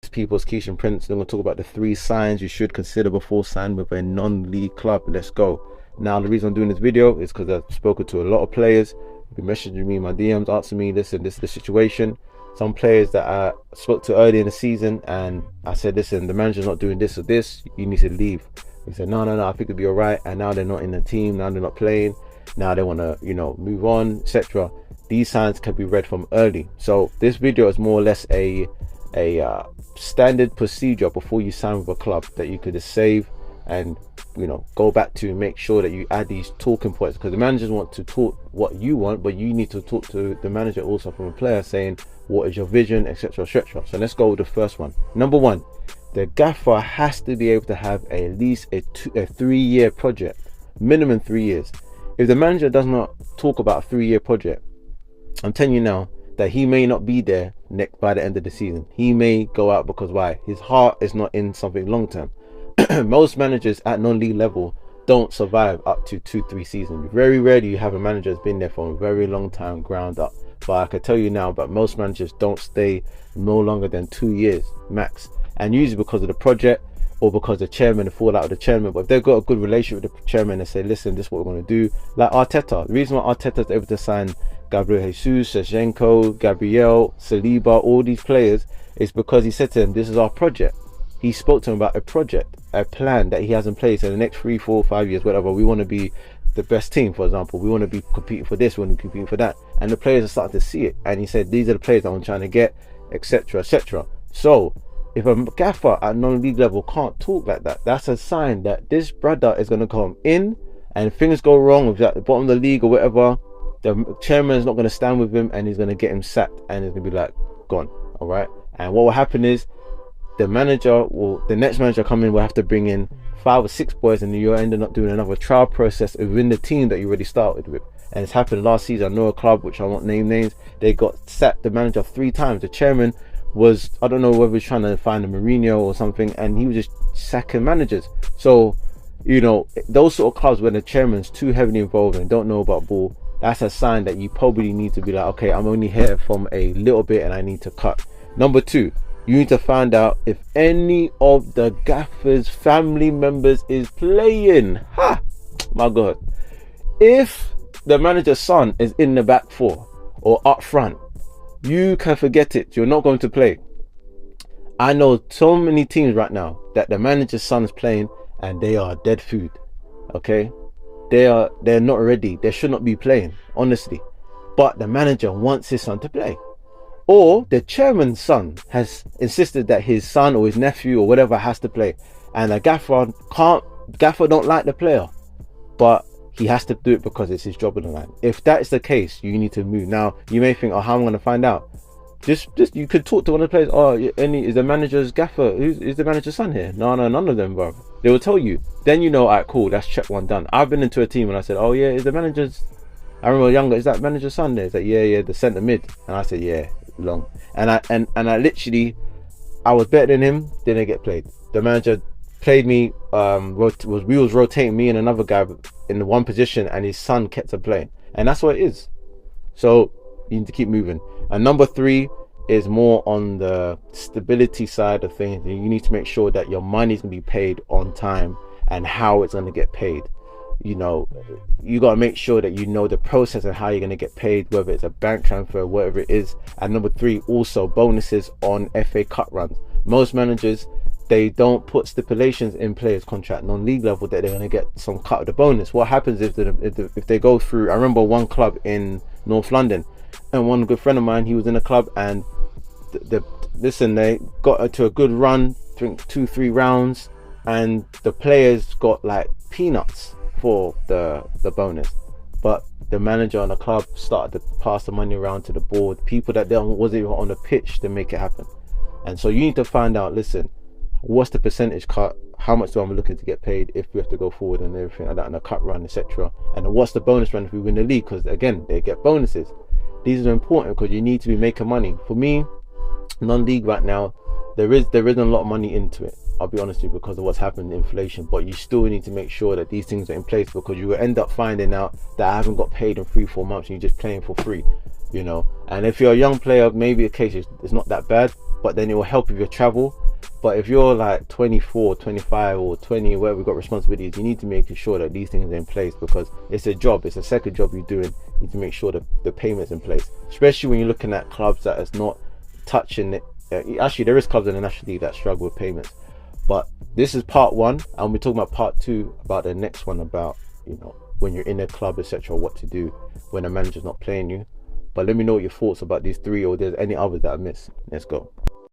People's Keishan Prince. They're going to talk about the 3 signs you should consider before signing with a non-league club. Let's go. Now, the reason I'm doing this video is because I've spoken to a lot of players. They've been messaging me in my DMs, asking me, listen, this is the situation. Some players that I spoke to early in the season, and I said, listen, the manager's not doing this or this, you need to leave. He said, no, I think it'll be all right. And now they're not in the team, now they're not playing. Now they want to, move on, etc. These signs can be read from early. So this video is more or less a standard procedure before you sign with a club that you could just save and go back to, make sure that you add these talking points, because the managers want to talk what you want, but you need to talk to the manager also from a player, saying what is your vision, etc, etc. So let's go with the first one. Number 1, the gaffer has to be able to have at least a 3-year project, minimum 3 years. If the manager does not talk about a 3-year project, I'm telling you now that he may not be there by the end of the season. He may go out because why? His heart is not in something long term. Most managers at non-league level don't survive up to 2-3 seasons. Very rarely you have a manager that's been there for a very long time, ground up. But I can tell you now, but most managers don't stay no longer than 2 years max, and usually because of the project or because the chairman, the fallout of the chairman. But if they've got a good relationship with the chairman and say, listen, this is what we're going to do. Like Arteta, the reason why Arteta's able to sign Gabriel Jesus, Shevchenko, Gabriel, Saliba, all these players, is because he said to them, this is our project. He spoke to him about a project, a plan that he has in place in the next 3, 4, 5 years, whatever. We want to be the best team, for example. We want to be competing for this, we want to be competing for that. And the players are starting to see it. And he said, these are the players that I'm trying to get, etc, etc. So if a gaffer at non-league level can't talk like that, that's a sign that this brother is going to come in, and if things go wrong with at the bottom of the league or whatever, the chairman is not going to stand with him, and he's going to get him sacked, and it's going to be like gone. All right. And what will happen is the next manager coming will have to bring in 5 or 6 boys, and you're ending up doing another trial process within the team that you already started with. And it's happened last season. I know a club, which I won't name names, they got sacked the manager 3 times. The chairman was, I don't know whether he was trying to find a Mourinho or something, and he was just sacking managers. So those sort of clubs where the chairman's too heavily involved and don't know about ball, that's a sign that you probably need to be like, okay, I'm only here from a little bit and I need to cut. Number 2, you need to find out if any of the gaffer's family members is playing. Ha! My God. If the manager's son is in the back 4 or up front, you can forget it. You're not going to play. I know so many teams right now that the manager's son is playing and they are dead food. Okay? They're not ready. They should not be playing, honestly. But the manager wants his son to play. Or the chairman's son has insisted that his son or his nephew or whatever has to play, and the gaffer don't like the player, but he has to do it because it's his job on the line. If that is the case, you need to move. Now you may think, oh, how am I going to find out? Just you could talk to one of the players. Oh, is the manager's gaffer? Is the manager's son here? No, none of them, bro. They will tell you. Then all right, cool, that's check 1 done. I've been into a team and I said, oh yeah, is the manager's, I remember younger, is that manager's son there? He's like, yeah, the centre mid. And I said, yeah, long. And I literally, I was better than him, didn't get played. The manager played me, we was rotating me and another guy in the one position, and his son kept on playing. And that's what it is. So you need to keep moving. And number 3 is more on the stability side of things. You need to make sure that your money is going to be paid on time and how it's going to get paid. You got to make sure that you know the process and how you're going to get paid, whether it's a bank transfer, whatever it is. And number 3, also bonuses on FA Cup runs. Most managers, they don't put stipulations in players' contract non-league level that they're going to get some cut of the bonus. What happens if they go through, I remember one club in North London, and one good friend of mine, he was in a club, and they got to a good run, I think 2-3 rounds, and the players got like peanuts for the bonus, but the manager and the club started to pass the money around to the board, people that wasn't even on the pitch, to make it happen. And so you need to find out, listen, what's the percentage cut, how much do I'm looking to get paid if we have to go forward and everything like that, and a cut run, etc. And what's the bonus run if we win the league, because again, they get bonuses. These are important because you need to be making money. For me, non-league right now, there isn't a lot of money into it, I'll be honest with you, because of what's happened in inflation. But you still need to make sure that these things are in place, because you will end up finding out that I haven't got paid in 3-4 months and you're just playing for free, And if you're a young player, maybe the case is not that bad, but then it will help with your travel. But if you're like 24, 25 or 20, where we've got responsibilities, you need to make sure that these things are in place, because it's a job, it's a second job you're doing. You need to make sure that the payment's in place, especially when you're looking at clubs that is not touching it. Actually, there is clubs in the National League that struggle with payments. But this is part one, and we're talking about part two, about the next one, about, you know, when you're in a club, etc., what to do when a manager's not playing you. But let me know your thoughts about these three, or there's any others that I missed. Let's go.